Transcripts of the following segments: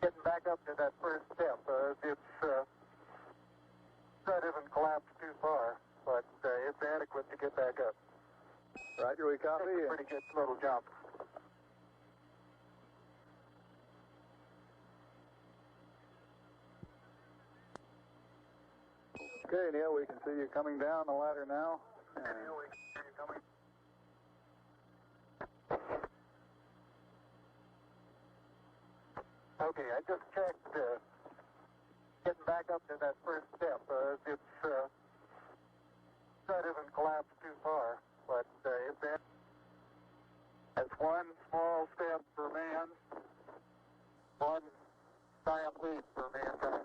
Getting back up to that first step. That isn't collapsed too far, but it's adequate to get back up. Roger, we copy. It's a pretty good little jump. Okay, Neil, we can see you coming down the ladder now. Neil, we can see you coming. Okay, I just checked. Getting back up to that first step. That isn't collapsed too far, but it's one small step for man, one giant leap for mankind.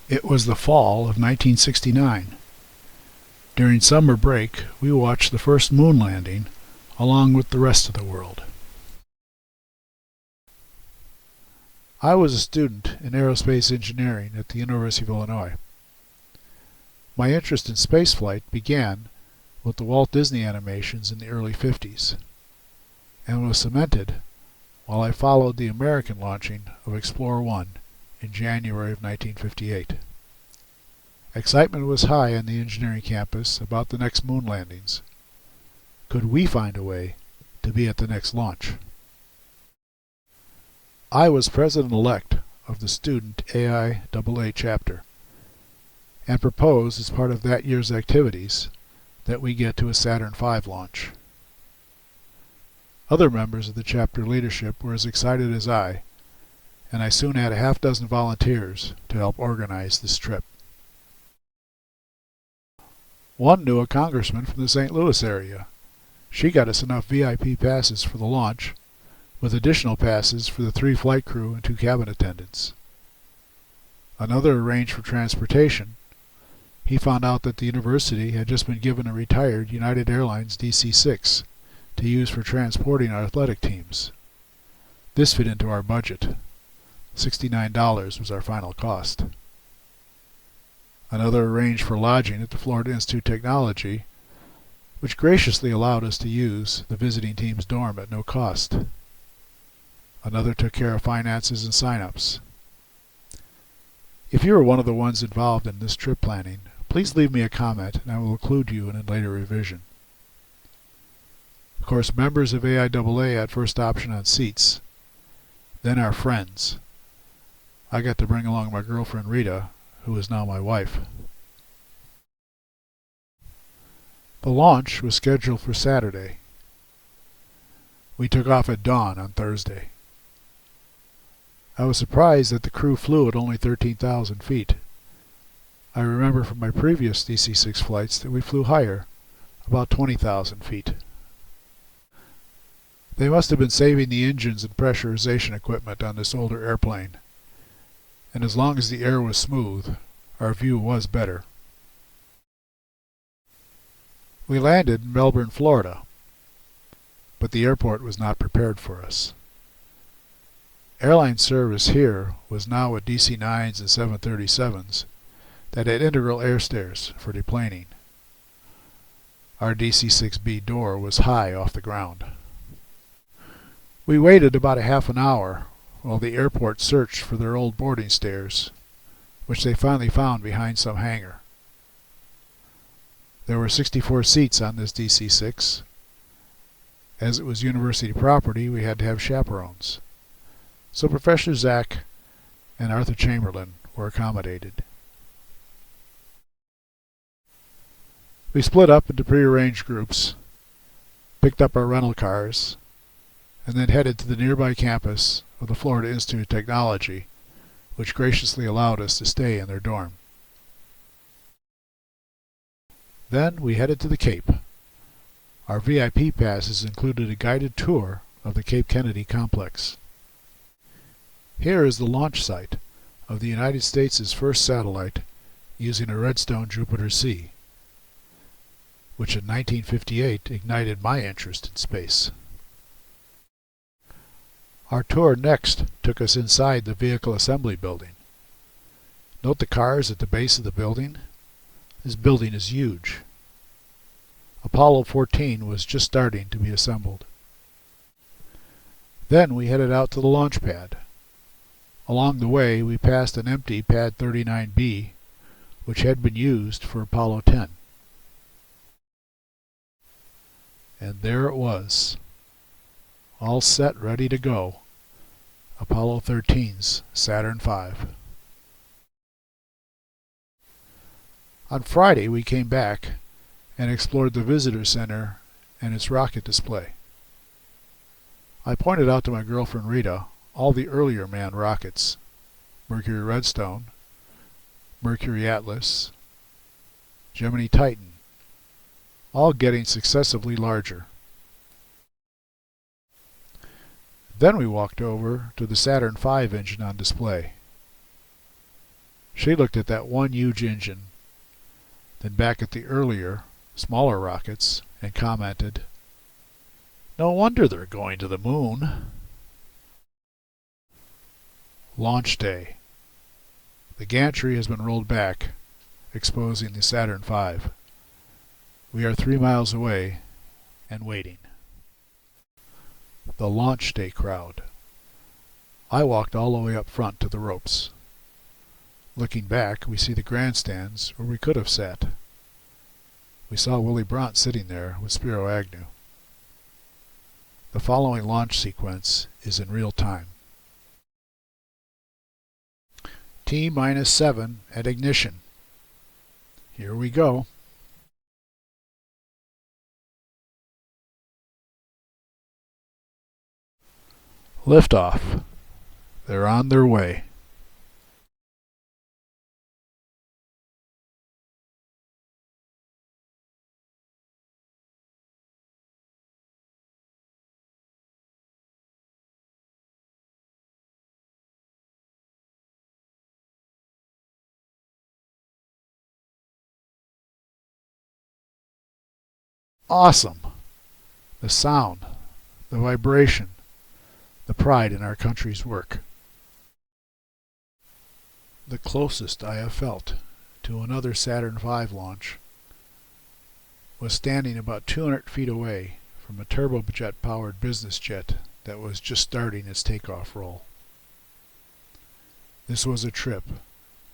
It was the fall of 1969. During summer break, we watched the first moon landing along with the rest of the world. I was a student in aerospace engineering at the University of Illinois. My interest in spaceflight began with the Walt Disney animations in the early 50s and was cemented while I followed the American launching of Explorer 1 in January of 1958. Excitement was high on the engineering campus about the next moon landings. Could we find a way to be at the next launch? I was president-elect of the student AIAA chapter and proposed as part of that year's activities that we get to a Saturn V launch. Other members of the chapter leadership were as excited as I, and I soon had a half-dozen volunteers to help organize this trip. One knew a congressman from the St. Louis area. She got us enough VIP passes for the launch, with additional passes for the 3 flight crew and 2 cabin attendants. Another arranged for transportation. He found out that the university had just been given a retired United Airlines DC-6 to use for transporting our athletic teams. This fit into our budget. $69 was our final cost. Another arranged for lodging at the Florida Institute of Technology, which graciously allowed us to use the visiting team's dorm at no cost. Another took care of finances and sign-ups. If you are one of the ones involved in this trip planning, please leave me a comment and I will include you in a later revision. Of course, members of AIAA had first option on seats. Then our friends. I got to bring along my girlfriend Rita, who is now my wife. The launch was scheduled for Saturday. We took off at dawn on Thursday. I was surprised that the crew flew at only 13,000 feet. I remember from my previous DC-6 flights that we flew higher, about 20,000 feet. They must have been saving the engines and pressurization equipment on this older airplane, and as long as the air was smooth, our view was better. We landed in Melbourne, Florida, but the airport was not prepared for us. Airline service here was now with DC-9s and 737s that had integral air stairs for deplaning. Our DC-6B door was high off the ground. We waited about a half an hour while the airport searched for their old boarding stairs, which they finally found behind some hangar. There were 64 seats on this DC-6. As it was university property, we had to have chaperones. So Professor Zach and Arthur Chamberlain were accommodated. We split up into prearranged groups, picked up our rental cars, and then headed to the nearby campus of the Florida Institute of Technology, which graciously allowed us to stay in their dorm. Then we headed to the Cape. Our VIP passes included a guided tour of the Cape Kennedy complex. Here is the launch site of the United States' first satellite using a Redstone Jupiter-C, which in 1958 ignited my interest in space. Our tour next took us inside the vehicle assembly building. Note the cars at the base of the building. This building is huge. Apollo 14 was just starting to be assembled. Then we headed out to the launch pad. Along the way, we passed an empty Pad 39B, which had been used for Apollo 10. And there it was, all set, ready to go. Apollo 13's Saturn V. On Friday, we came back and explored the visitor center and its rocket display. I pointed out to my girlfriend Rita all the earlier manned rockets: Mercury Redstone, Mercury Atlas, Gemini Titan, all getting successively larger. Then we walked over to the Saturn V engine on display. She looked at that one huge engine, then back at the earlier, smaller rockets, and commented, "No wonder they're going to the moon." Launch day. The gantry has been rolled back, exposing the Saturn V. We are 3 miles away and waiting. The launch day crowd. I walked all the way up front to the ropes. Looking back, we see the grandstands where we could have sat. We saw Willy Brandt sitting there with Spiro Agnew. The following launch sequence is in real time. T-7 at ignition. Here we go. Liftoff. They're on their way. Awesome! The sound, the vibration, the pride in our country's work. The closest I have felt to another Saturn V launch was standing about 200 feet away from a turbojet-powered business jet that was just starting its takeoff roll. This was a trip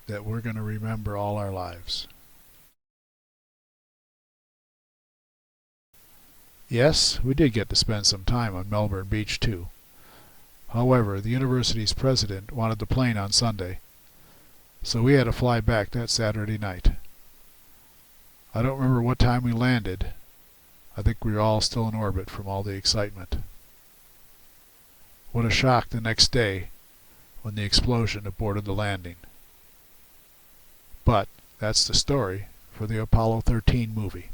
that we're going to remember all our lives. Yes, we did get to spend some time on Melbourne Beach too. However, the university's president wanted the plane on Sunday, so we had to fly back that Saturday night. I don't remember what time we landed. I think we were all still in orbit from all the excitement. What a shock the next day when the explosion aborted the landing. But that's the story for the Apollo 13 movie.